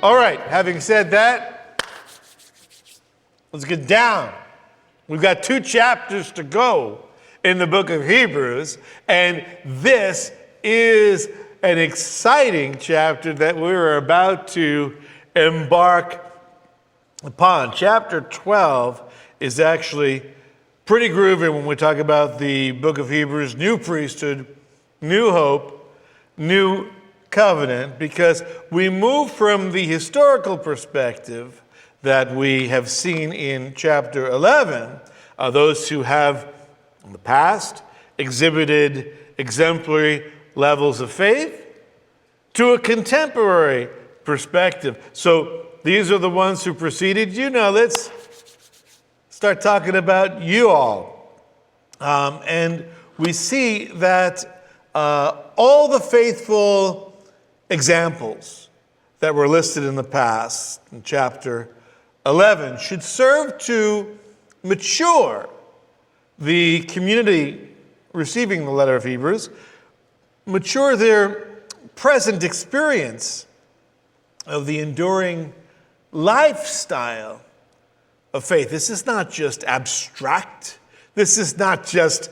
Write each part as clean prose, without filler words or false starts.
All right, having said that, let's get down. We've got 2 chapters to go in the book of Hebrews, and this is an exciting chapter that we're about to embark upon. Chapter 12 is actually pretty groovy when we talk about the book of Hebrews, new priesthood, new hope, new covenant, because we move from the historical perspective that we have seen in chapter 11, those who have in the past exhibited exemplary levels of faith, to a contemporary perspective. So these are the ones who preceded you. Now let's start talking about you all. And we see that all the faithful examples that were listed in the past, in chapter 11, should serve to mature the community receiving the letter of Hebrews, mature their present experience of the enduring lifestyle of faith. This is not just abstract. This is not just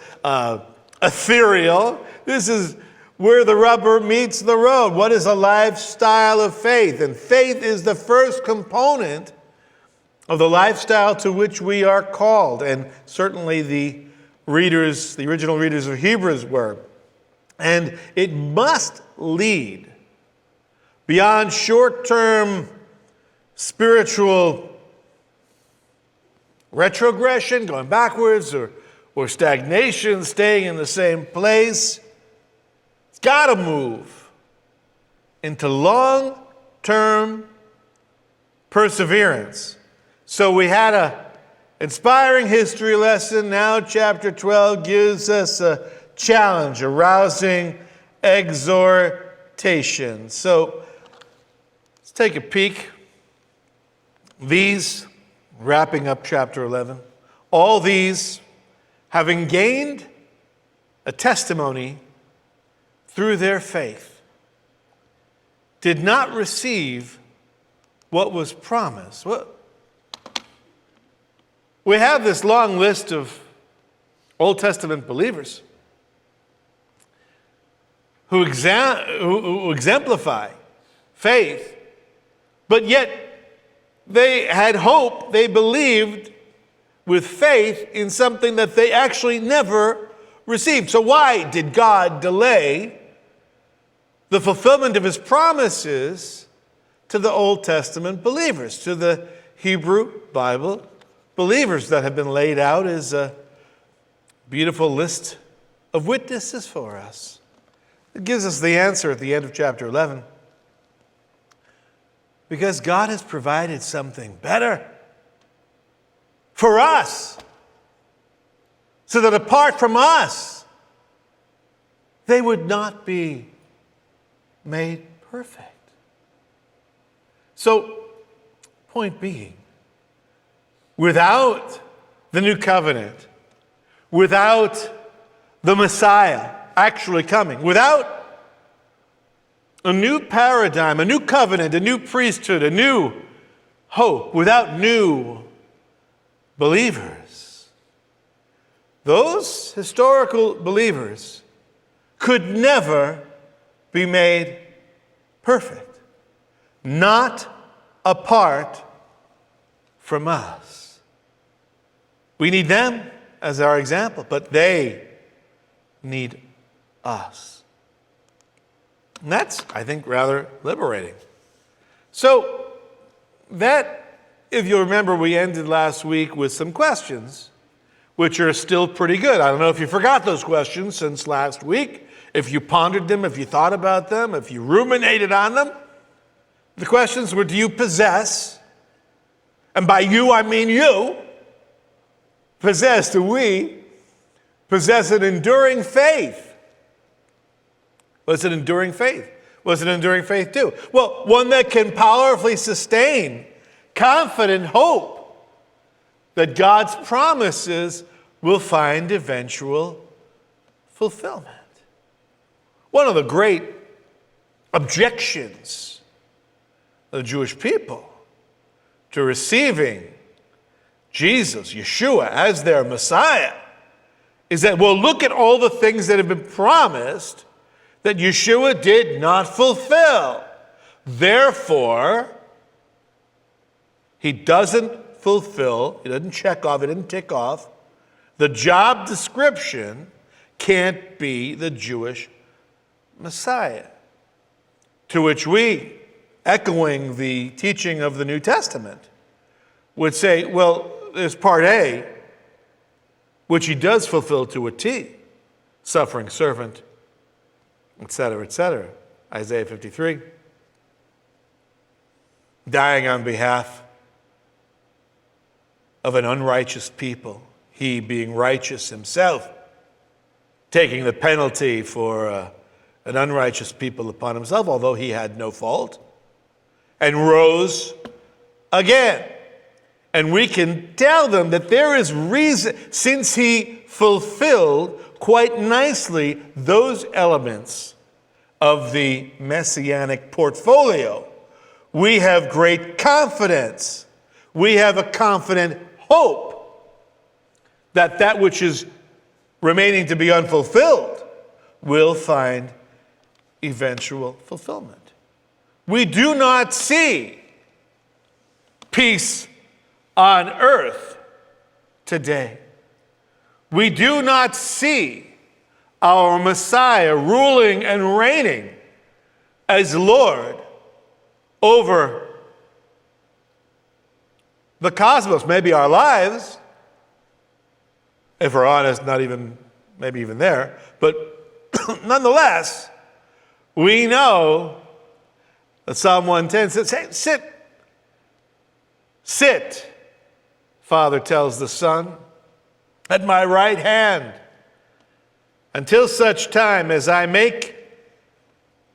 ethereal. This is where the rubber meets the road. What is a lifestyle of faith? And faith is the first component of the lifestyle to which we are called. And certainly the original readers of Hebrews were. And it must lead beyond short-term spiritual retrogression, going backwards, or stagnation, staying in the same place. It's got to move into long-term perseverance. So we had an inspiring history lesson. Now chapter 12 gives us a challenge, a rousing exhortation. So let's take a peek. These, wrapping up chapter 11, all these, having gained a testimony through their faith, did not receive what was promised. We have this long list of Old Testament believers who exemplify faith, but yet they had hope, they believed with faith in something that they actually never received. So why did God delay the fulfillment of his promises to the Old Testament believers, to the Hebrew Bible believers that have been laid out as a beautiful list of witnesses for us? It gives us the answer at the end of chapter 11. Because God has provided something better for us, so that apart from us, they would not be made perfect. So, point being, without the new covenant, without the Messiah actually coming, without a new paradigm, a new covenant, a new priesthood, a new hope, without new believers, those historical believers could never be made perfect, not apart from us. We need them as our example, but they need us. And that's, I think, rather liberating. So that, if you remember, we ended last week with some questions, which are still pretty good. I don't know if you forgot those questions since last week, if you pondered them, if you thought about them, if you ruminated on them. The questions were, do you possess, and by you I mean you, do we possess an enduring faith? What's an enduring faith? What's an enduring faith do? Well, one that can powerfully sustain confident hope that God's promises will find eventual fulfillment. One of the great objections the Jewish people to receiving Jesus, Yeshua, as their Messiah is that, well, look at all the things that have been promised that Yeshua did not fulfill. Therefore, he doesn't fulfill, he doesn't check off, he didn't tick off. The job description can't be the Jewish Messiah. To which we, echoing the teaching of the New Testament, would say, well, there's part A, which he does fulfill to a T, suffering servant, etc., etc. Isaiah 53. Dying on behalf of an unrighteous people, he being righteous himself, taking the penalty for an unrighteous people upon himself, although he had no fault, and rose again. And we can tell them that there is reason, since he fulfilled quite nicely those elements of the Messianic portfolio, we have great confidence. We have a confident hope that that which is remaining to be unfulfilled will find eventual fulfillment. We do not see peace on earth today. We do not see our Messiah ruling and reigning as Lord over the cosmos, maybe our lives, if we're honest, not even, maybe even there, but nonetheless, we know that Psalm 110 says, hey, sit, Father tells the Son, at my right hand, until such time as I make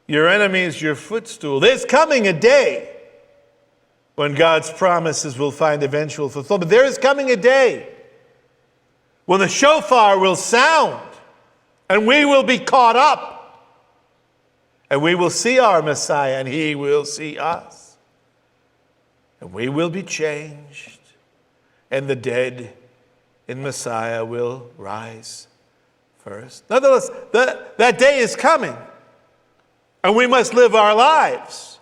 your enemies your footstool. There's coming a day when God's promises will find eventual fulfillment. There is coming a day when the shofar will sound and we will be caught up and we will see our Messiah and he will see us. And we will be changed and the dead in Messiah will rise first. Nonetheless, that day is coming. And we must live our lives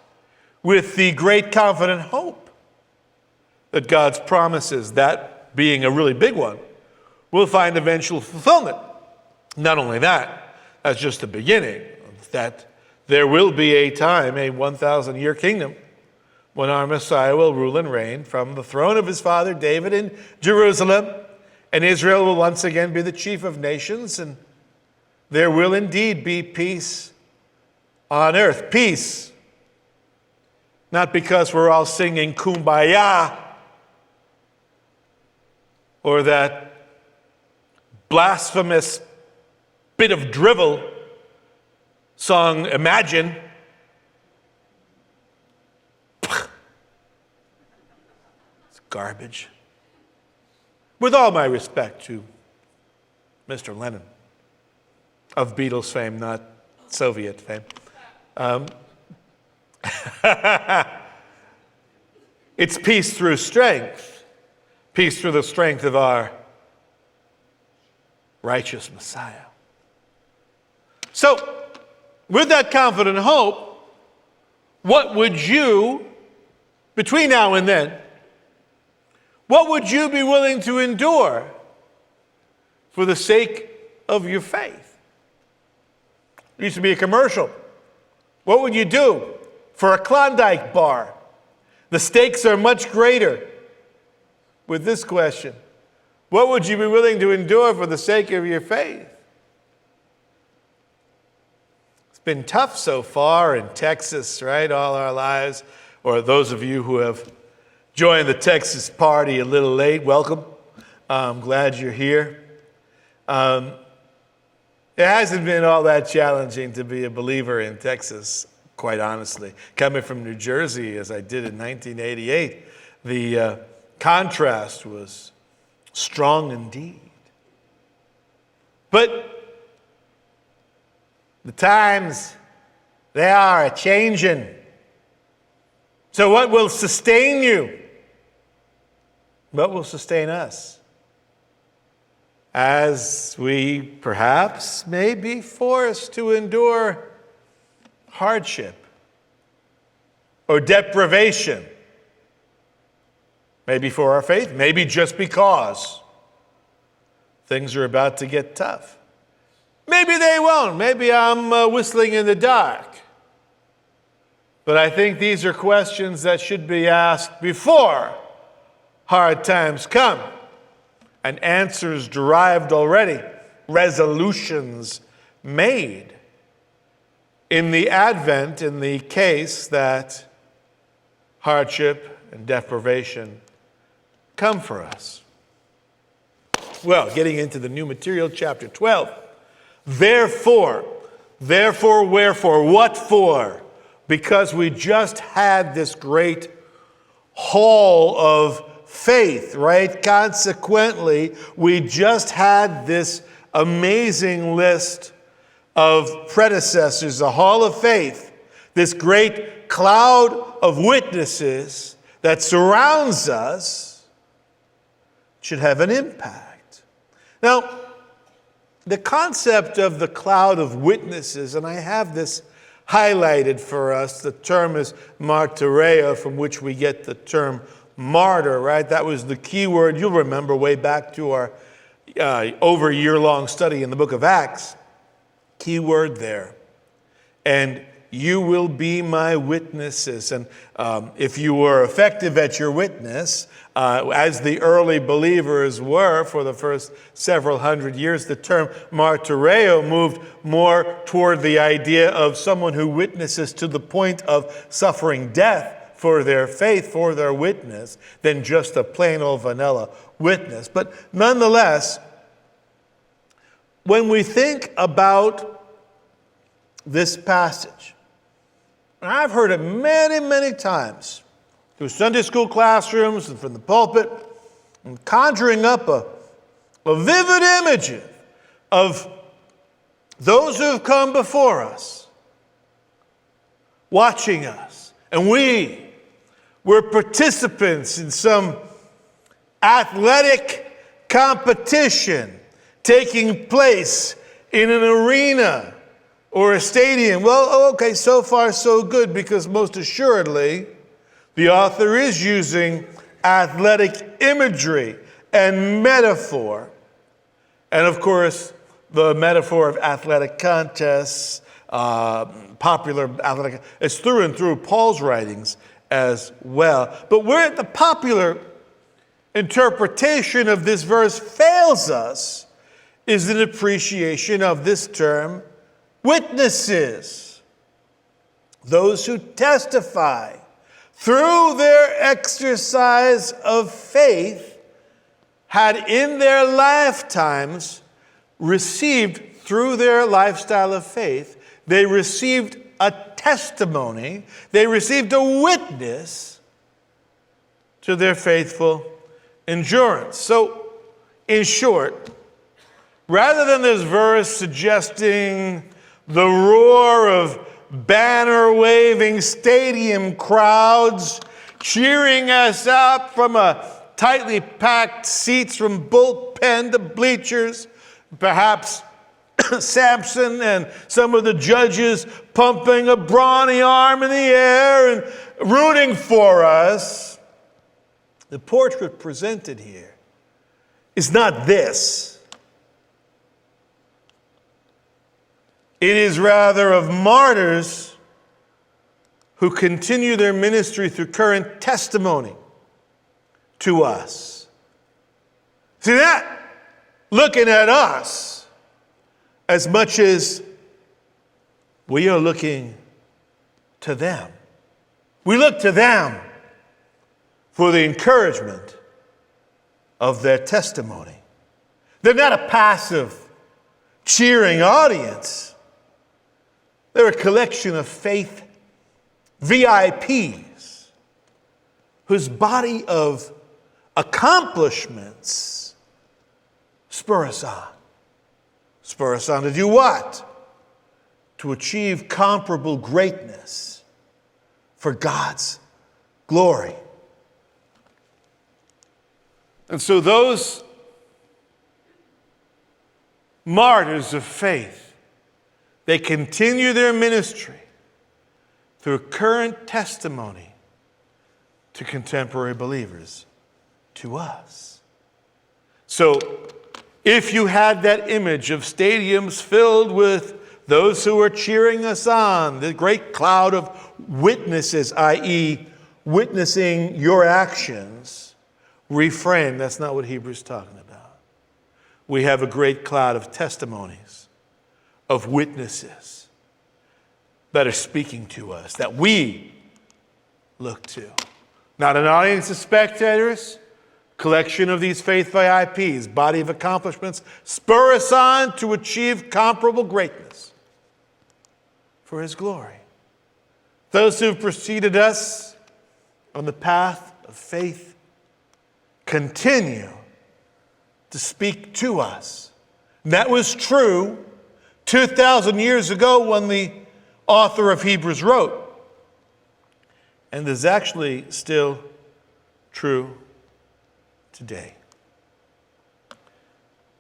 with the great confident hope that God's promises, that being a really big one, will find eventual fulfillment. Not only that, that's just the beginning, that there will be a time, a 1,000-year kingdom, when our Messiah will rule and reign from the throne of his father David in Jerusalem, and Israel will once again be the chief of nations, and there will indeed be peace on earth. Peace, not because we're all singing Kumbaya, or that blasphemous bit of drivel song, Imagine. It's garbage. With all my respect to Mr. Lennon, of Beatles fame, not Soviet fame. It's peace through strength. Peace through the strength of our righteous Messiah. So, with that confident hope, what would you, between now and then, what would you be willing to endure for the sake of your faith? There used to be a commercial. What would you do for a Klondike bar? The stakes are much greater with this question. What would you be willing to endure for the sake of your faith? It's been tough so far in Texas, right, all our lives. Or those of you who have joined the Texas party a little late, welcome. I'm glad you're here. It hasn't been all that challenging to be a believer in Texas, quite honestly. Coming from New Jersey, as I did in 1988, the contrast was strong indeed. But the times, they are a-changin'. So what will sustain you? What will sustain us? As we perhaps may be forced to endure hardship or deprivation, maybe for our faith, maybe just because things are about to get tough. Maybe they won't. Maybe I'm whistling in the dark. But I think these are questions that should be asked before hard times come, and answers derived already, resolutions made in the advent, in the case that hardship and deprivation come for us. Well, getting into the new material, chapter 12. Therefore, wherefore, what for? Because we just had this great hall of faith, right? Consequently, we just had this amazing list of predecessors, the hall of faith, this great cloud of witnesses that surrounds us should have an impact. Now, the concept of the cloud of witnesses, and I have this highlighted for us, the term is martyrea, from which we get the term martyr, right? That was the key word. You'll remember way back to our over year-long study in the book of Acts. Key word there. And you will be my witnesses. And if you were effective at your witness, as the early believers were for the first several hundred years, the term martyreo moved more toward the idea of someone who witnesses to the point of suffering death for their faith, for their witness, than just a plain old vanilla witness. But nonetheless, when we think about this passage, and I've heard it many, many times through Sunday school classrooms and from the pulpit, and conjuring up a vivid image of those who have come before us, watching us, and we're participants in some athletic competition taking place in an arena or a stadium. Well, okay, so far so good, because most assuredly the author is using athletic imagery and metaphor. And of course, the metaphor of athletic contests, popular athletic, is through and through Paul's writings as well. But where the popular interpretation of this verse fails us is an appreciation of this term, witnesses. Those who testify through their exercise of faith had in their lifetimes received, through their lifestyle of faith, they received a testimony, they received a witness to their faithful endurance. So, in short, rather than this verse suggesting the roar of banner-waving stadium crowds cheering us up from a tightly packed seats from bullpen to bleachers, perhaps Samson and some of the judges pumping a brawny arm in the air and rooting for us, the portrait presented here is not this. It is rather of martyrs who continue their ministry through current testimony to us. See that? Looking at us as much as we are looking to them. We look to them for the encouragement of their testimony. They're not a passive, cheering audience. They're a collection of faith VIPs whose body of accomplishments spur us on. Spur us on to do what? To achieve comparable greatness for God's glory. And so those martyrs of faith, they continue their ministry through current testimony to contemporary believers, to us. So if you had that image of stadiums filled with those who are cheering us on, the great cloud of witnesses, i.e., witnessing your actions, refrain. That's not what Hebrews is talking about. We have a great cloud of testimonies, of witnesses that are speaking to us, that we look to. Not an audience of spectators, collection of these faith VIPs, body of accomplishments, spur us on to achieve comparable greatness for his glory. Those who have preceded us on the path of faith continue to speak to us. And that was true 2,000 years ago when the author of Hebrews wrote. And is actually still true today.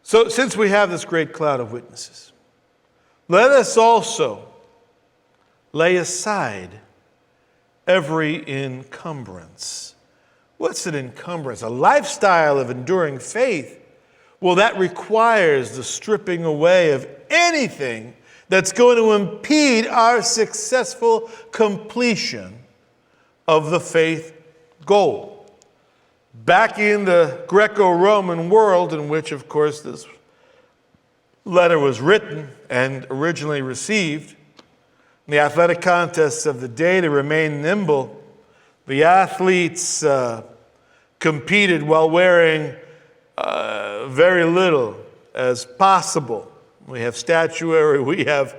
So since we have this great cloud of witnesses, let us also lay aside every encumbrance. What's an encumbrance? A lifestyle of enduring faith. Well, that requires the stripping away of anything that's going to impede our successful completion of the faith goal. Back in the Greco-Roman world, in which, of course, this letter was written and originally received, in the athletic contests of the day, to remain nimble, the athletes competed while wearing very little as possible. We have statuary, we have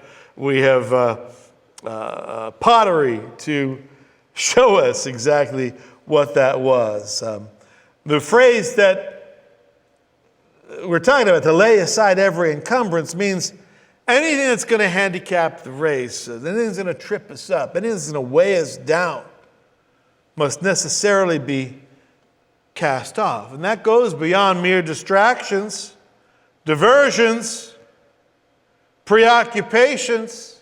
pottery to show us exactly what that was. The phrase that we're talking about, to lay aside every encumbrance, means anything that's going to handicap the race, anything that's going to trip us up, anything that's going to weigh us down, must necessarily be cast off. And that goes beyond mere distractions, diversions, preoccupations,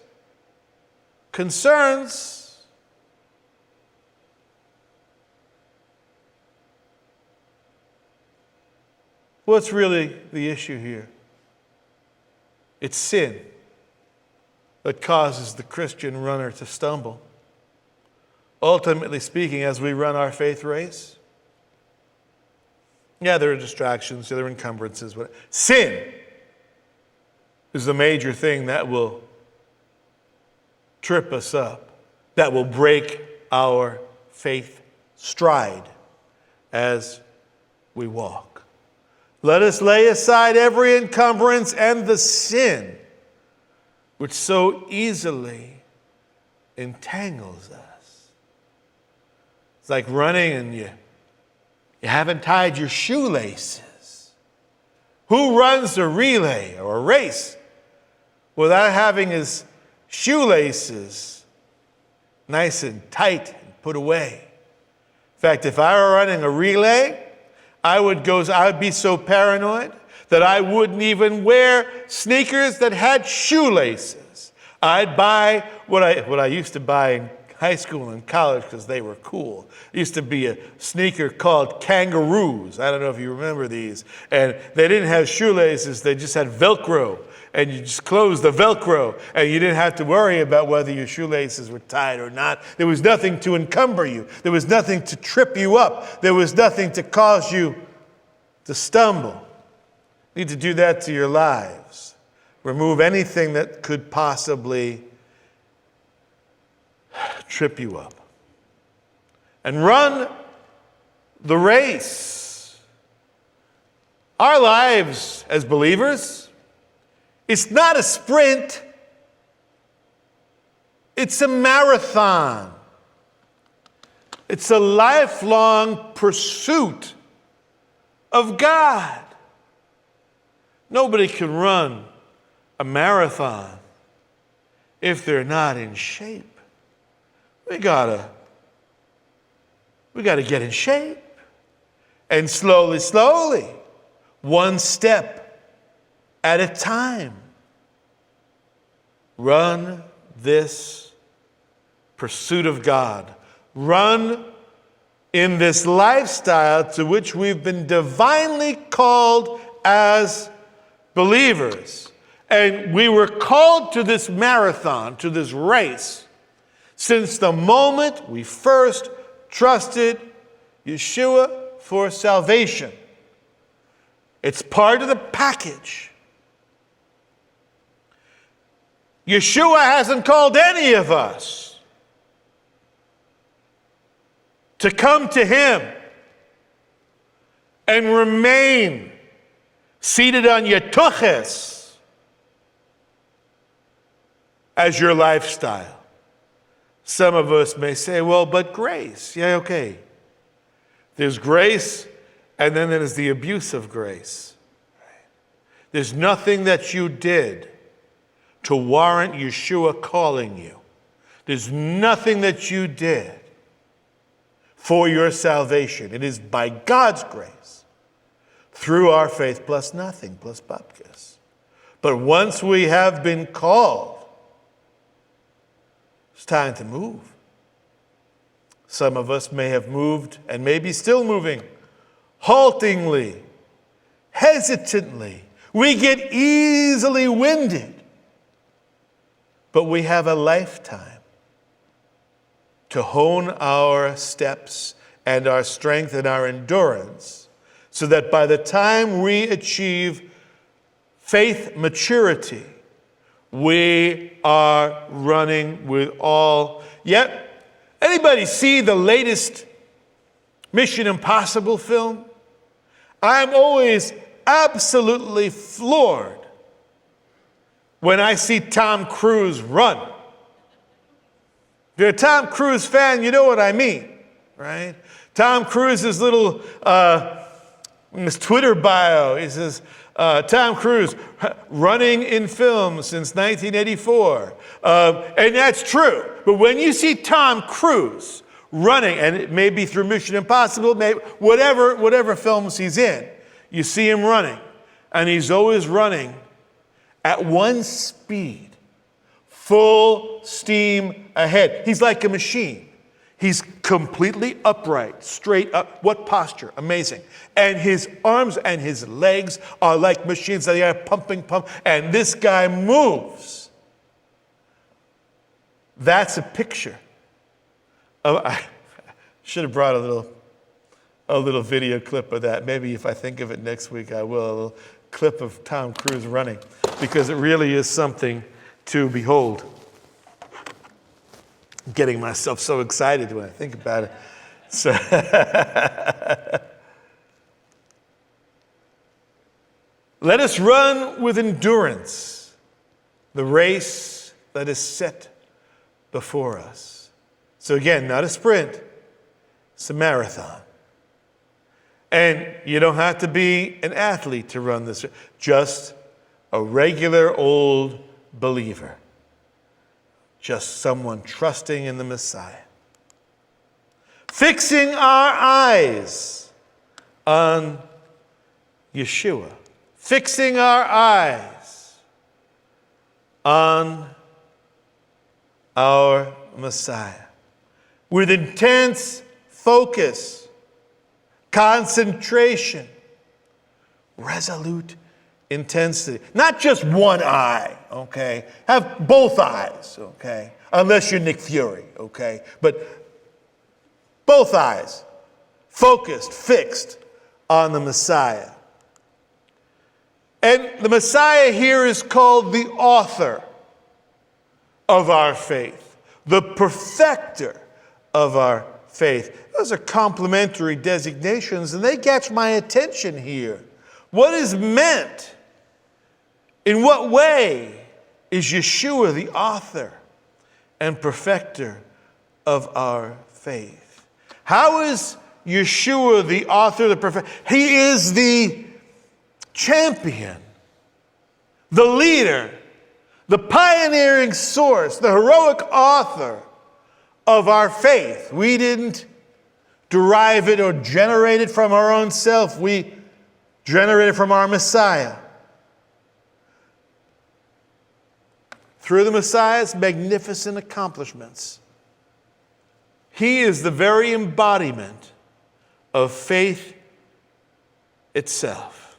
concerns. What's really the issue here? It's sin that causes the Christian runner to stumble. Ultimately speaking, as we run our faith race, there are distractions, there are encumbrances. Sin is the major thing that will trip us up, that will break our faith stride as we walk. Let us lay aside every encumbrance and the sin which so easily entangles us. It's like running and you haven't tied your shoelaces. Who runs a relay or a race without having his shoelaces nice and tight and put away? In fact, if I were running a relay, I would be so paranoid that I wouldn't even wear sneakers that had shoelaces. I'd buy what I used to buy in high school and college because they were cool. It used to be a sneaker called Kangaroos. I don't know if you remember these. And they didn't have shoelaces, they just had Velcro. And you just closed the Velcro, and you didn't have to worry about whether your shoelaces were tied or not. There was nothing to encumber you. There was nothing to trip you up. There was nothing to cause you to stumble. You need to do that to your lives. Remove anything that could possibly trip you up. And run the race. Our lives as believers, it's not a sprint, it's a marathon. It's a lifelong pursuit of God. Nobody can run a marathon if they're not in shape. We gotta We got to get in shape. And slowly, slowly, one step at a time, run this pursuit of God. Run in this lifestyle to which we've been divinely called as believers. And we were called to this marathon, to this race, since the moment we first trusted Yeshua for salvation. It's part of the package. Yeshua hasn't called any of us to come to him and remain seated on yetuches as your lifestyle. Some of us may say, well, but grace. Yeah, okay. There's grace, and then there's the abuse of grace. There's nothing that you did to warrant Yeshua calling you. There's nothing that you did for your salvation. It is by God's grace, through our faith, plus nothing, plus bapkes. But once we have been called, it's time to move. Some of us may have moved and may be still moving, haltingly, hesitantly. We get easily winded. But we have a lifetime to hone our steps and our strength and our endurance so that by the time we achieve faith maturity, we are running with all. Yet, anybody see the latest Mission Impossible film? I'm always absolutely floored when I see Tom Cruise run. If you're a Tom Cruise fan, you know what I mean, right? Tom Cruise's little, in his Twitter bio, he says, Tom Cruise running in film since 1984. And that's true. But when you see Tom Cruise running, and it may be through Mission Impossible, whatever films he's in, you see him running. And he's always running at one speed, full steam ahead. He's like a machine. He's completely upright, straight up. What posture? Amazing. And his arms and his legs are like machines. They are pumping. And this guy moves. That's a picture. I should have brought a little video clip of that. Maybe if I think of it next week, I will. A little clip of Tom Cruise running. Because it really is something to behold. Getting myself so excited when I think about it. So let us run with endurance the race that is set before us. So again, not a sprint, it's a marathon. And you don't have to be an athlete to run this, just a regular old believer. Just someone trusting in the Messiah. Fixing our eyes on Yeshua. Fixing our eyes on our Messiah. With intense focus, concentration, resolute intensity. Not just one eye, okay? Have both eyes, okay? Unless you're Nick Fury, okay? But both eyes, focused, fixed on the Messiah. And the Messiah here is called the author of our faith, the perfecter of our faith. Those are complementary designations, and they catch my attention here. What is meant? In what way is Yeshua the author and perfecter of our faith? How is Yeshua the author, the perfecter? He is the champion, the leader, the pioneering source, the heroic author of our faith. We didn't derive it or generate it from our own self. We generate it from our Messiah. Through the Messiah's magnificent accomplishments, he is the very embodiment of faith itself.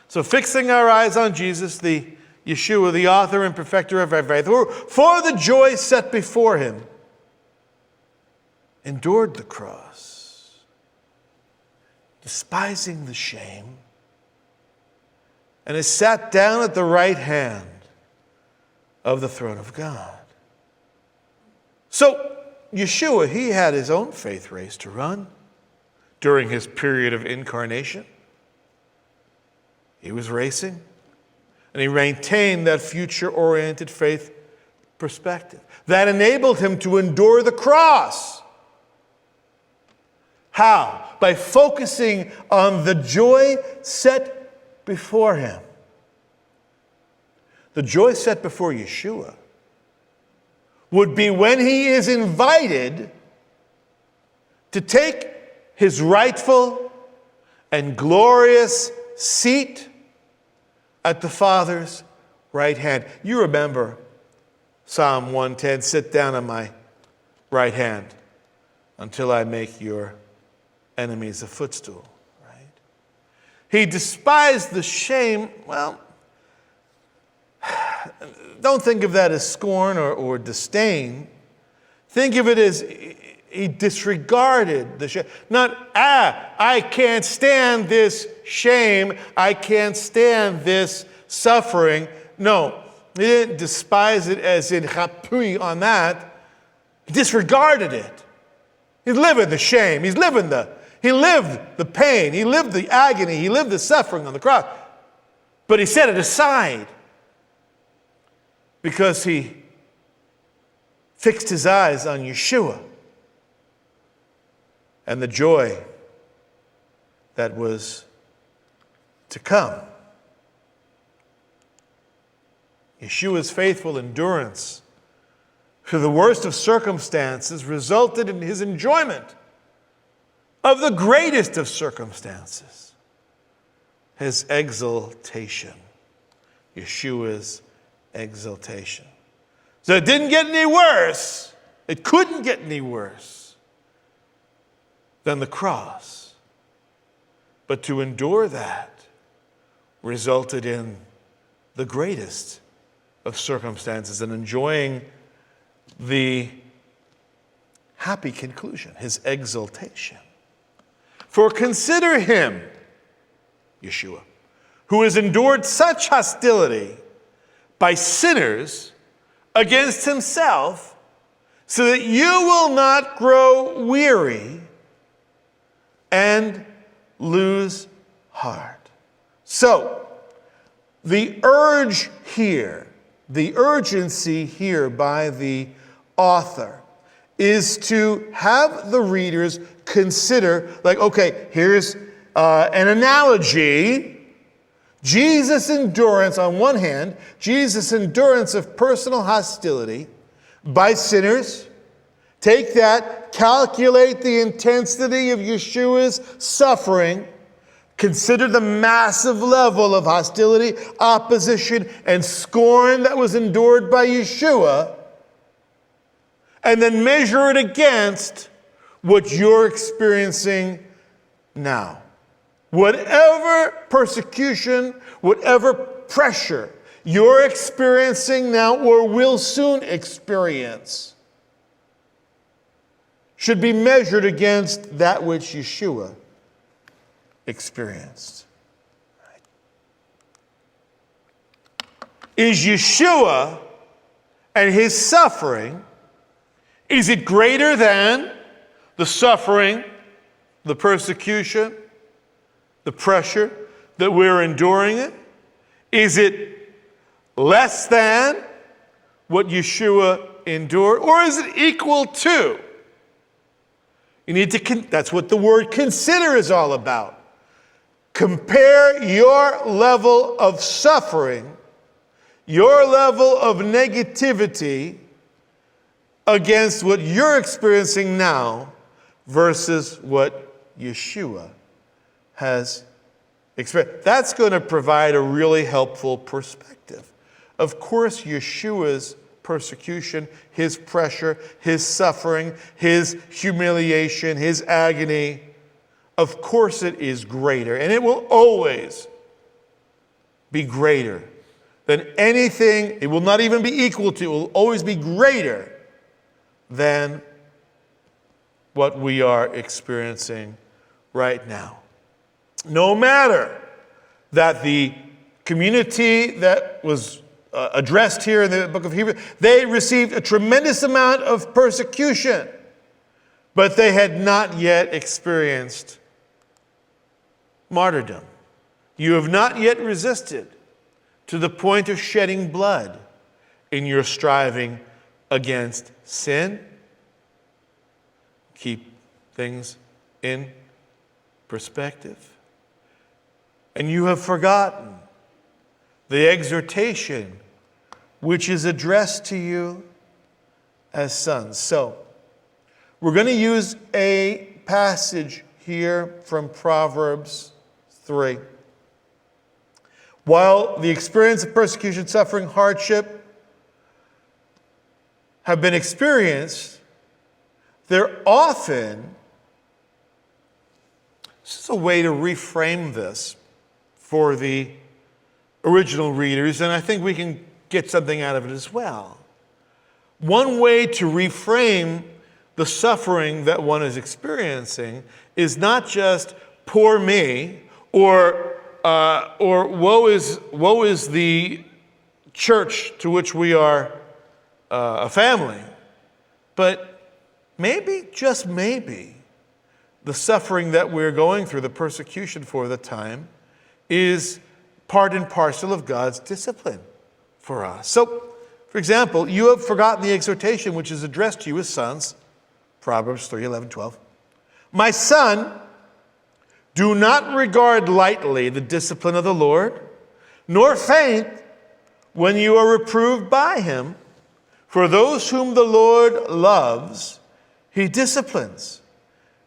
So fixing our eyes on Jesus, the Yeshua, the author and perfecter of our faith, who for the joy set before him endured the cross, despising the shame, and is sat down at the right hand of the throne of God. So Yeshua, he had his own faith race to run during his period of incarnation. He was racing, and he maintained that future-oriented faith perspective that enabled him to endure the cross. How? By focusing on the joy set before him. The joy set before Yeshua would be when he is invited to take his rightful and glorious seat at the Father's right hand. You remember Psalm 110, sit down on my right hand until I make your enemies a footstool, right? He despised the shame. Well, don't think of that as scorn or disdain. Think of it as he disregarded the shame. Not, I can't stand this shame. I can't stand this suffering. No, he didn't despise it as in chapui on that. He disregarded it. He's living the shame. He lived the pain. He lived the agony. He lived the suffering on the cross. But he set it aside because he fixed his eyes on Yeshua and the joy that was to come. Yeshua's faithful endurance through the worst of circumstances resulted in his enjoyment of the greatest of circumstances, his exaltation, Yeshua's exaltation. So it didn't get any worse. It couldn't get any worse than the cross. But to endure that resulted in the greatest of circumstances and enjoying the happy conclusion, his exaltation. For consider him, Yeshua, who has endured such hostility by sinners against himself, so that you will not grow weary and lose heart. So, the urge here, the urgency here by the author is to have the readers consider, like, okay, here's an analogy. Jesus' endurance, on one hand, Jesus' endurance of personal hostility by sinners. Take that, calculate the intensity of Yeshua's suffering. Consider the massive level of hostility, opposition, and scorn that was endured by Yeshua. And then measure it against what you're experiencing now. Whatever persecution, whatever pressure you're experiencing now or will soon experience should be measured against that which Yeshua experienced. Is Yeshua and his suffering, is it greater than the suffering, the persecution, the pressure that we're enduring it? Is it less than what Yeshua endured? Or is it equal to? You need to, that's what the word consider is all about. Compare your level of suffering, your level of negativity against what you're experiencing now versus what Yeshua has experienced. That's going to provide a really helpful perspective. Of course, Yeshua's persecution, his pressure, his suffering, his humiliation, his agony, of course it is greater, and it will always be greater than anything. It will not even be equal to, it will always be greater than what we are experiencing right now. No matter that the community that was addressed here in the book of Hebrews, they received a tremendous amount of persecution, but they had not yet experienced martyrdom. You have not yet resisted to the point of shedding blood in your striving against sin. Keep things in perspective. And you have forgotten the exhortation which is addressed to you as sons. So, we're going to use a passage here from Proverbs 3. While the experience of persecution, suffering, hardship have been experienced, they're often, this is a way to reframe this for the original readers, and I think we can get something out of it as well. One way to reframe the suffering that one is experiencing is not just poor me or woe is the church to which we are a family, but maybe, just maybe, the suffering that we're going through, the persecution for the time, is part and parcel of God's discipline for us. So, for example, you have forgotten the exhortation which is addressed to you as sons, Proverbs 3, 11, 12. My son, do not regard lightly the discipline of the Lord, nor faint when you are reproved by him. For those whom the Lord loves, he disciplines,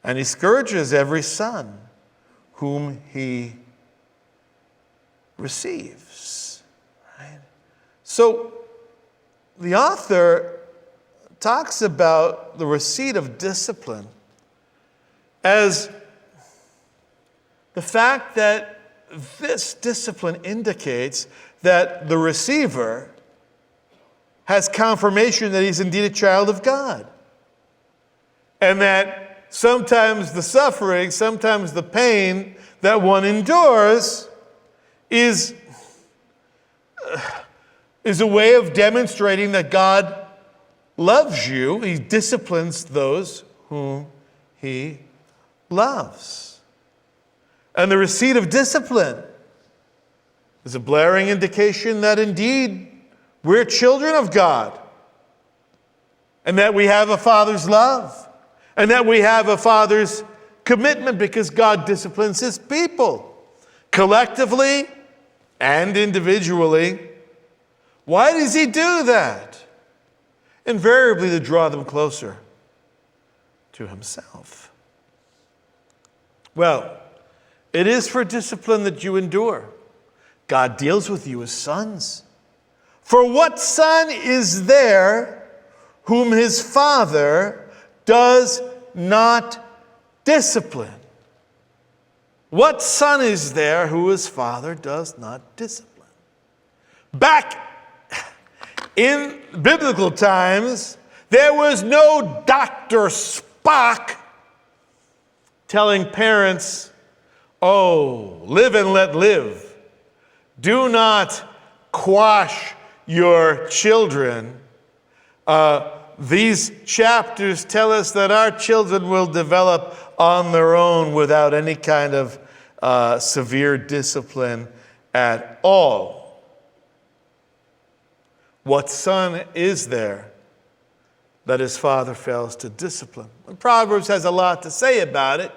and he scourges every son whom he receives. Right? So the author talks about the receipt of discipline as the fact that this discipline indicates that the receiver has confirmation that he's indeed a child of God. And that sometimes the suffering, sometimes the pain that one endures is a way of demonstrating that God loves you. He disciplines those whom he loves. And the receipt of discipline is a blaring indication that indeed we're children of God, and that we have a Father's love, and that we have a Father's commitment, because God disciplines his people collectively and individually. Why does he do that? Invariably to draw them closer to himself. Well, it is for discipline that you endure. God deals with you as sons. For what son is there whom his father does not discipline? What son is there who his father does not discipline? Back in biblical times, there was no Dr. Spock telling parents, oh, live and let live. Do not quash your children. These chapters tell us that our children will develop on their own without any kind of severe discipline at all. What son is there that his father fails to discipline? And Proverbs has a lot to say about it.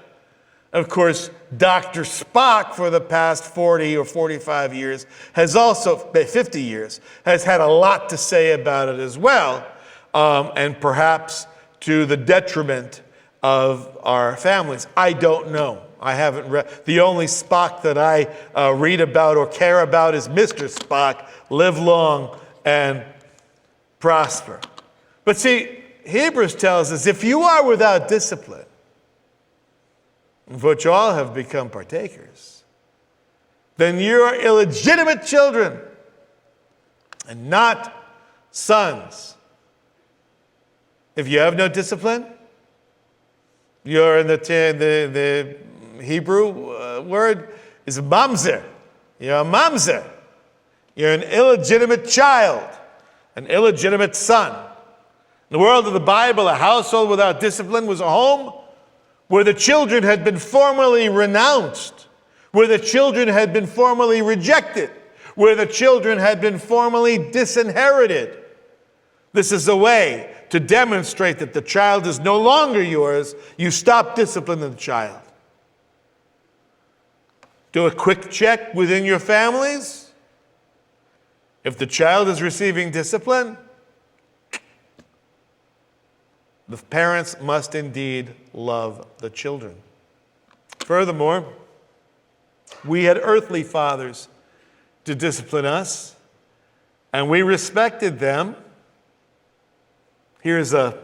Of course, Dr. Spock for the past 40 or 45 years has also, 50 years, has had a lot to say about it as well, and perhaps to the detriment of our families? I don't know. I haven't read. The only Spock that I read about or care about is Mr. Spock. Live long and prosper. But see, Hebrews tells us if you are without discipline, of which all have become partakers, then you are illegitimate children and not sons. If you have no discipline, you're in the Hebrew word is mamzer. You're a mamzer. You're an illegitimate child, an illegitimate son. In the world of the Bible, a household without discipline was a home where the children had been formally renounced, where the children had been formally rejected, where the children had been formally disinherited. This is a way to demonstrate that the child is no longer yours. You stop disciplining the child. Do a quick check within your families. If the child is receiving discipline, the parents must indeed love the children. Furthermore, we had earthly fathers to discipline us, and we respected them. Here's a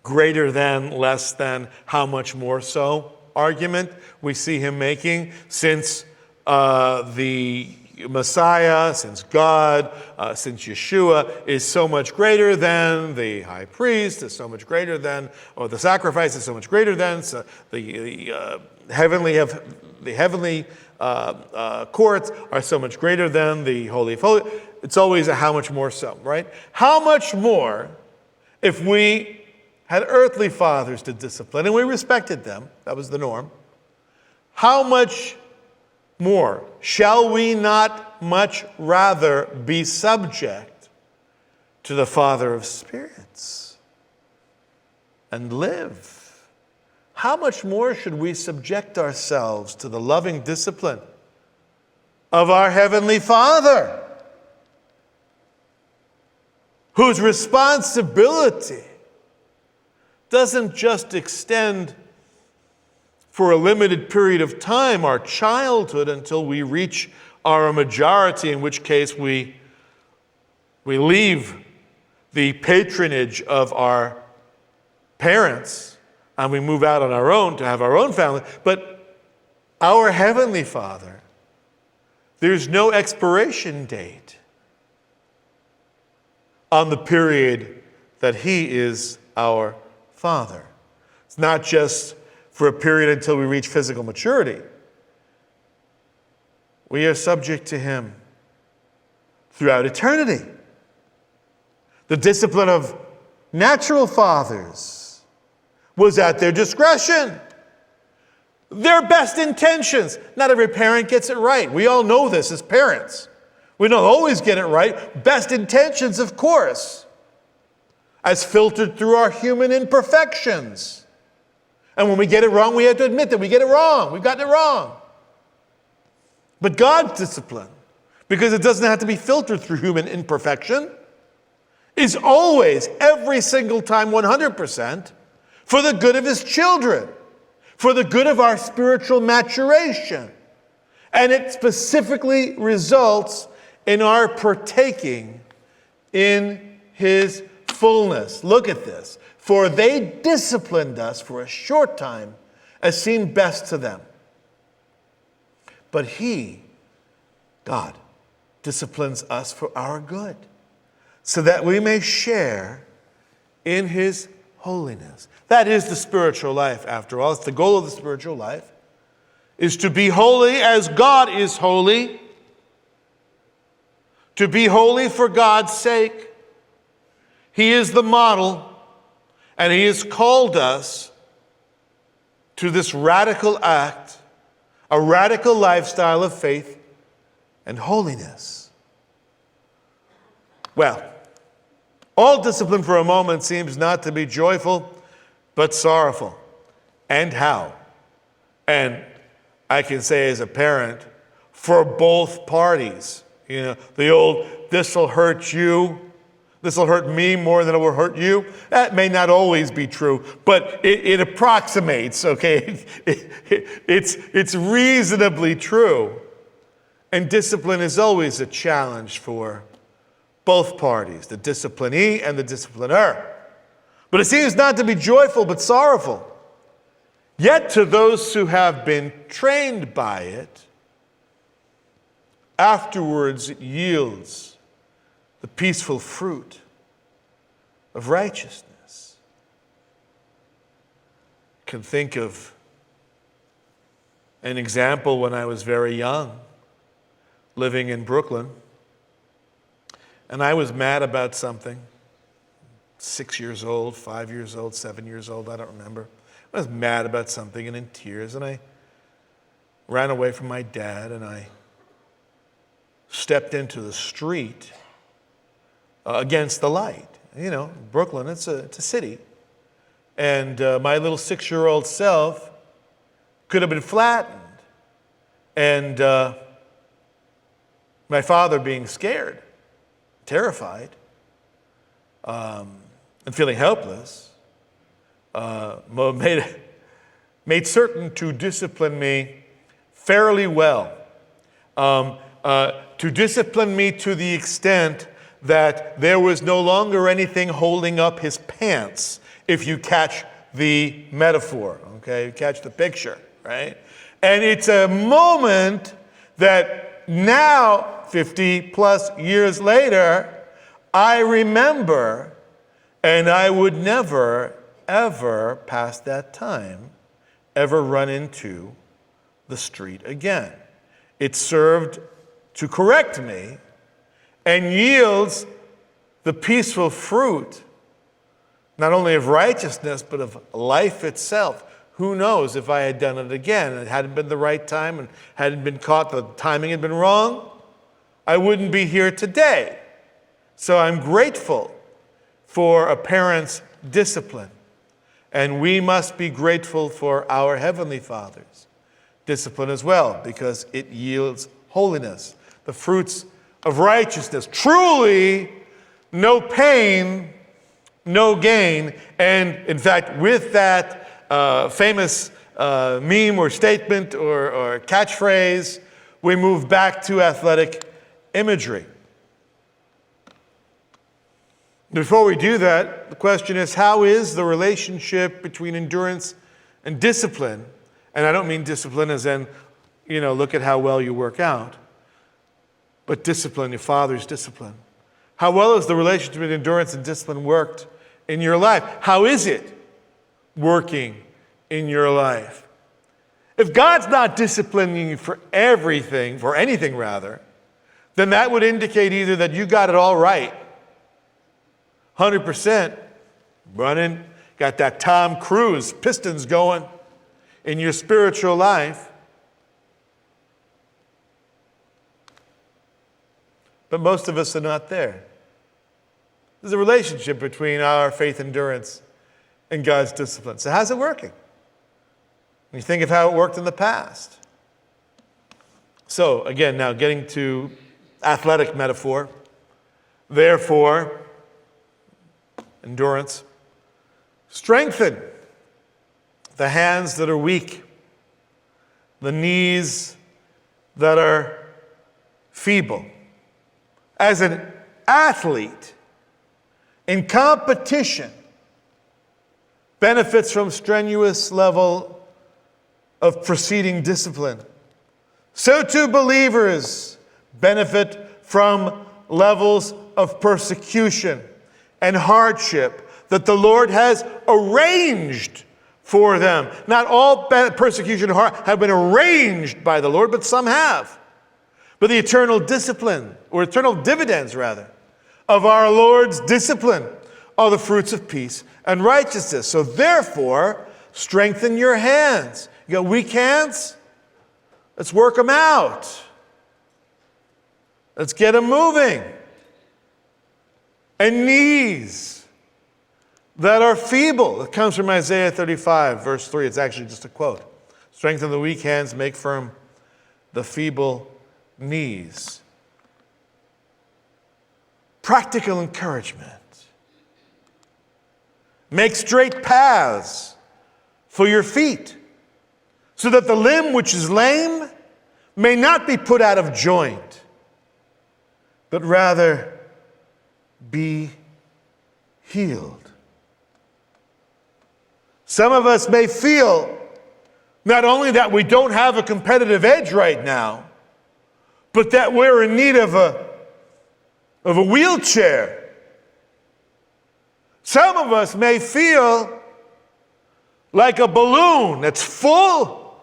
greater than, less than, how much more so argument we see him making since the Messiah, since God, since Yeshua is so much greater than the high priest, is so much greater than, or the sacrifice is so much greater than, so the heavenly courts are so much greater than the Holy of Holies. It's always a how much more so, right? How much more if we had earthly fathers to discipline, and we respected them, that was the norm, how much more shall we not much rather be subject to the Father of spirits and live? How much more should we subject ourselves to the loving discipline of our Heavenly Father, whose responsibility doesn't just extend for a limited period of time, our childhood, until we reach our majority, in which case we leave the patronage of our parents and we move out on our own to have our own family. But our Heavenly Father, there's no expiration date on the period that He is our Father. It's not just for a period until we reach physical maturity. We are subject to Him throughout eternity. The discipline of natural fathers was at their discretion, their best intentions. Not every parent gets it right. We all know this as parents. We don't always get it right. Best intentions, of course, as filtered through our human imperfections. And when we get it wrong, we have to admit that we get it wrong. We've gotten it wrong. But God's discipline, because it doesn't have to be filtered through human imperfection, is always, every single time, 100% for the good of His children, for the good of our spiritual maturation. And it specifically results in our partaking in His fullness. Look at this. For they disciplined us for a short time as seemed best to them. But He, God, disciplines us for our good, so that we may share in His holiness. That is the spiritual life, after all. It's the goal of the spiritual life, is to be holy as God is holy, to be holy for God's sake. He is the model. And He has called us to this radical act, a radical lifestyle of faith and holiness. Well, all discipline for a moment seems not to be joyful, but sorrowful. And how? And I can say as a parent, for both parties. You know, the old, this'll hurt you, This will hurt me more than it will hurt you. That may not always be true, but it approximates, okay? It's reasonably true. And discipline is always a challenge for both parties, the disciplinee and the discipliner. But it seems not to be joyful, but sorrowful. Yet to those who have been trained by it, afterwards it yields the peaceful fruit of righteousness. I can think of an example when I was very young, living in Brooklyn, and I was mad about something. 6 years old, 5 years old, 7 years old, I don't remember. I was mad about something and in tears, and I ran away from my dad, and I stepped into the street against the light. You know, Brooklyn, it's a city. And my little 6-year-old self could have been flattened. And my father, being scared, terrified, and feeling helpless, made certain to discipline me fairly well. To discipline me to the extent that there was no longer anything holding up his pants, if you catch the metaphor, okay? You catch the picture, right? And it's a moment that now, 50 plus years later, I remember, and I would never, ever past that time, ever run into the street again. It served to correct me and yields the peaceful fruit, not only of righteousness, but of life itself. Who knows if I had done it again, it hadn't been the right time and hadn't been caught, the timing had been wrong, I wouldn't be here today. So I'm grateful for a parent's discipline. And we must be grateful for our Heavenly Father's discipline as well, because it yields holiness, the fruits of righteousness. Truly, no pain, no gain. And in fact, with that famous meme or statement or catchphrase, we move back to athletic imagery. Before we do that, the question is, how is the relationship between endurance and discipline? And I don't mean discipline as in, look at how well you work out, but discipline, your father's discipline. How well has the relationship between endurance and discipline worked in your life? How is it working in your life? If God's not disciplining you for anything, then that would indicate either that you got it all right, 100%, running, got that Tom Cruise pistons going in your spiritual life. But most of us are not there. There's a relationship between our faith endurance and God's discipline. So how's it working? When you think of how it worked in the past. So again, now getting to athletic metaphor. Therefore, endurance. Strengthen the hands that are weak, the knees that are feeble. As an athlete in competition benefits from strenuous level of preceding discipline, so too believers benefit from levels of persecution and hardship that the Lord has arranged for them. Not all persecution and hardship have been arranged by the Lord, but some have. But the eternal discipline, or eternal dividends rather, of our Lord's discipline are the fruits of peace and righteousness. So therefore, strengthen your hands. You got weak hands? Let's work them out. Let's get them moving. And knees that are feeble. It comes from Isaiah 35, verse 3. It's actually just a quote. Strengthen the weak hands, make firm the feeble knees. practical encouragement. Make straight paths for your feet, so that the limb which is lame may not be put out of joint, but rather be healed. Some of us may feel not only that we don't have a competitive edge right now, but that we're in need of a wheelchair. Some of us may feel like a balloon that's full,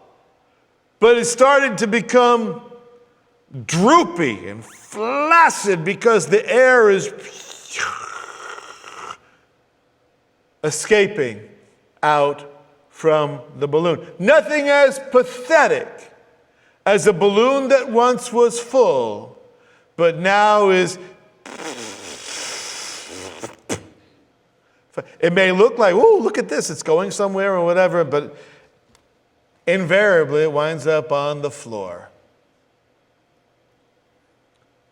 but it's starting to become droopy and flaccid because the air is escaping out from the balloon. Nothing as pathetic as a balloon that once was full, but now is... It may look like, oh, look at this, it's going somewhere or whatever, but invariably it winds up on the floor.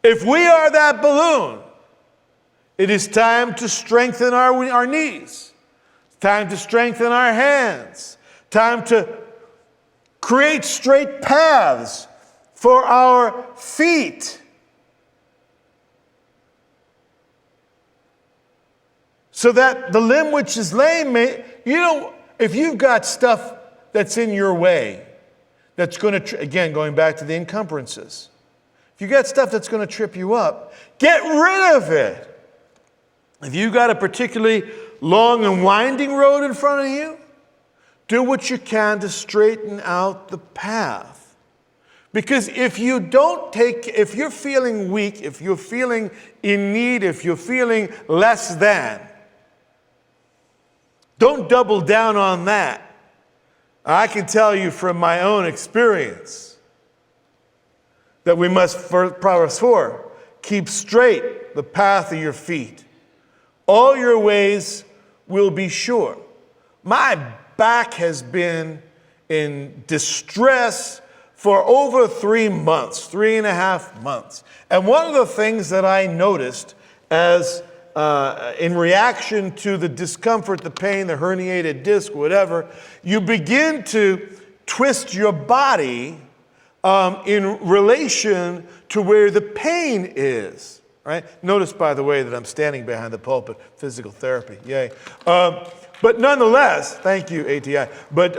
If we are that balloon, it is time to strengthen our knees. It's time to strengthen our hands. Time to create straight paths for our feet. So that the limb which is lame may, if you've got stuff that's in your way, that's going to, again, going back to the encumbrances. If you got stuff that's going to trip you up, get rid of it. If you've got a particularly long and winding road in front of you, do what you can to straighten out the path. Because if you're feeling weak, if you're feeling in need, if you're feeling less than, don't double down on that. I can tell you from my own experience that we must, Proverbs 4, keep straight the path of your feet. All your ways will be sure. My back has been in distress for over 3 months, 3.5 months. And one of the things that I noticed as in reaction to the discomfort, the pain, the herniated disc, whatever, you begin to twist your body in relation to where the pain is, right? Notice, by the way, that I'm standing behind the pulpit, physical therapy, yay. But nonetheless, thank you, ATI, but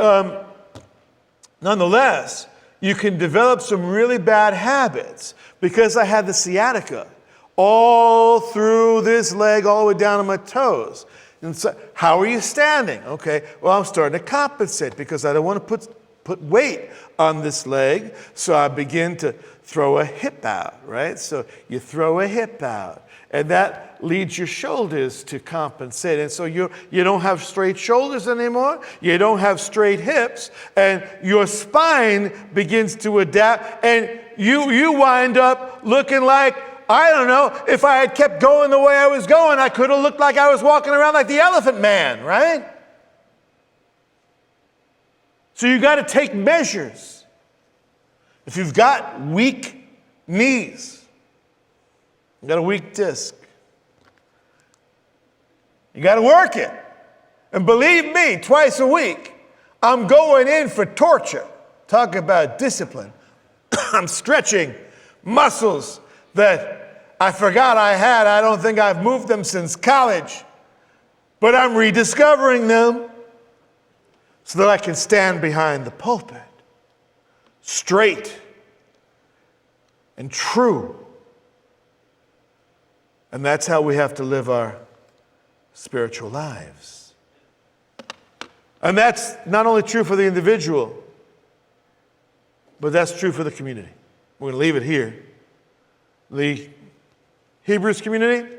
nonetheless, you can develop some really bad habits because I had the sciatica all through this leg, all the way down to my toes. And so, how are you standing? Okay, well, I'm starting to compensate because I don't want to put weight on this leg, so I begin to throw a hip out, right? So you throw a hip out, and that leads your shoulders to compensate. And so you don't have straight shoulders anymore, you don't have straight hips, and your spine begins to adapt, and you wind up looking like, I don't know, if I had kept going the way I was going, I could have looked like I was walking around like the Elephant Man, right? So you got to take measures. If you've got weak knees, you got a weak disc, you got to work it. And believe me, twice a week, I'm going in for torture. Talk about discipline. I'm stretching muscles that I forgot I had. I don't think I've moved them since college. But I'm rediscovering them so that I can stand behind the pulpit, straight and true. And that's how we have to live our spiritual lives. And that's not only true for the individual, but that's true for the community. We're going to leave it here. The Hebrews community,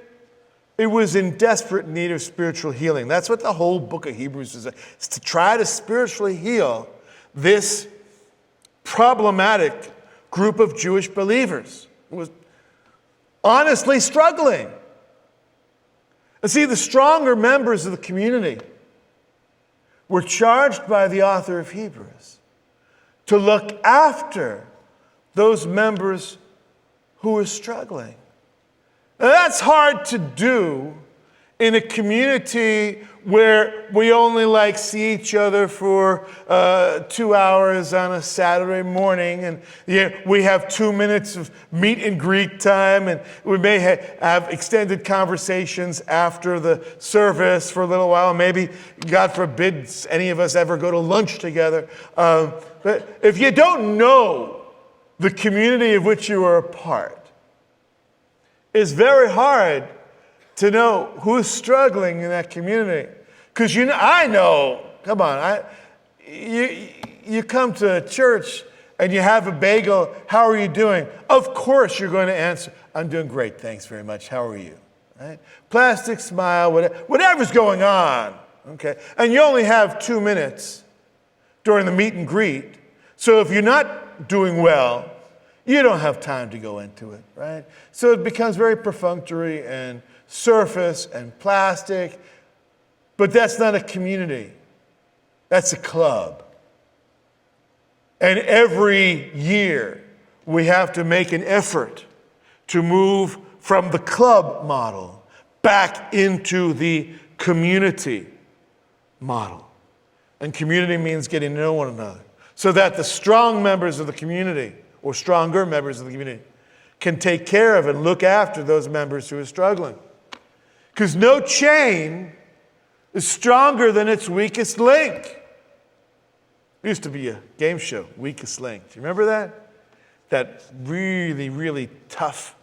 it was in desperate need of spiritual healing. That's what the whole book of Hebrews is. It's to try to spiritually heal this problematic group of Jewish believers who was honestly struggling. And see, the stronger members of the community were charged by the author of Hebrews to look after those members who were struggling. Now, that's hard to do in a community where we only see each other for 2 hours on a Saturday morning, and we have 2 minutes of meet and greet time, and we may have extended conversations after the service for a little while. Maybe, God forbid, any of us ever go to lunch together. But if you don't know the community of which you are a part, it's very hard to know who's struggling in that community. Because I know, come on, you come to a church and you have a bagel, how are you doing? Of course you're going to answer, I'm doing great, thanks very much, how are you? Right? Plastic smile, whatever's going on, okay? And you only have 2 minutes during the meet and greet. So if you're not doing well, you don't have time to go into it, right? So it becomes very perfunctory and surface and plastic, but that's not a community. That's a club. And every year we have to make an effort to move from the club model back into the community model. And community means getting to know one another, so that the strong members of the community, or stronger members of the community, can take care of and look after those members who are struggling. Because no chain is stronger than its weakest link. There used to be a game show, Weakest Link. Do you remember that? That really, really tough,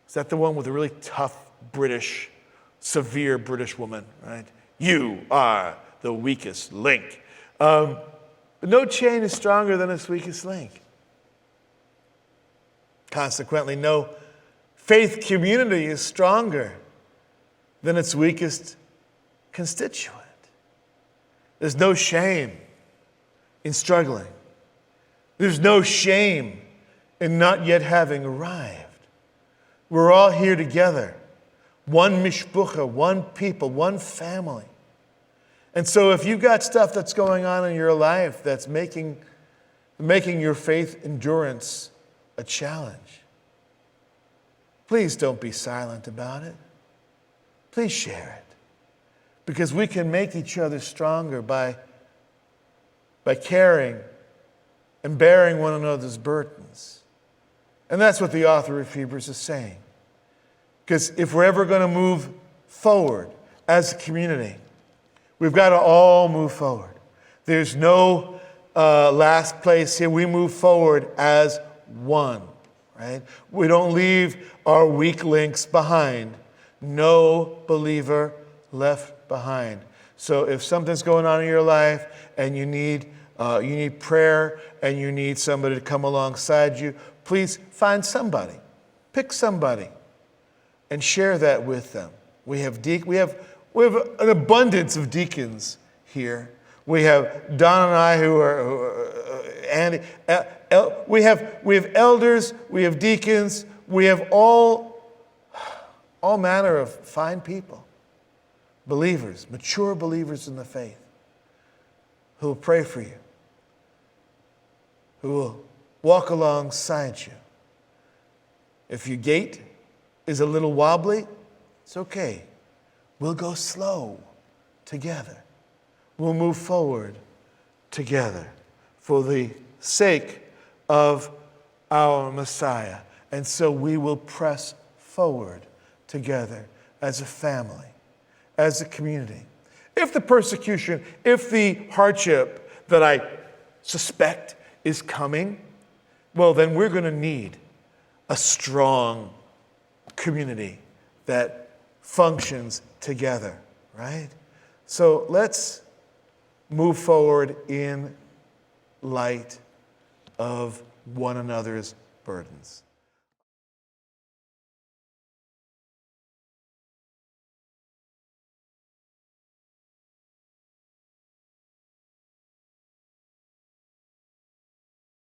is that the one with a really tough British, severe British woman, right? You are the weakest link. But no chain is stronger than its weakest link. Consequently, no faith community is stronger than its weakest constituent. There's no shame in struggling. There's no shame in not yet having arrived. We're all here together. One mishpucha, one people, one family. And so if you've got stuff that's going on in your life that's making your faith endurance a challenge, please don't be silent about it. Please share it. Because we can make each other stronger by caring and bearing one another's burdens. And that's what the author of Hebrews is saying. Because if we're ever going to move forward as a community, we've got to all move forward. There's no last place here. We move forward as one, right? We don't leave our weak links behind. No believer left behind. So if something's going on in your life and you need prayer and you need somebody to come alongside you, please find somebody. Pick somebody and share that with them. We have an abundance of deacons here. We have Don and I who are Andy. We have elders. We have deacons. We have all manner of fine people, believers, mature believers in the faith, who will pray for you, who will walk alongside you. If your gait is a little wobbly, it's okay. We'll go slow together. We'll move forward together for the sake of our Messiah. And so we will press forward together as a family, as a community. If the persecution, if the hardship that I suspect is coming, well, then we're going to need a strong community that functions together, right? So let's move forward in light of one another's burdens.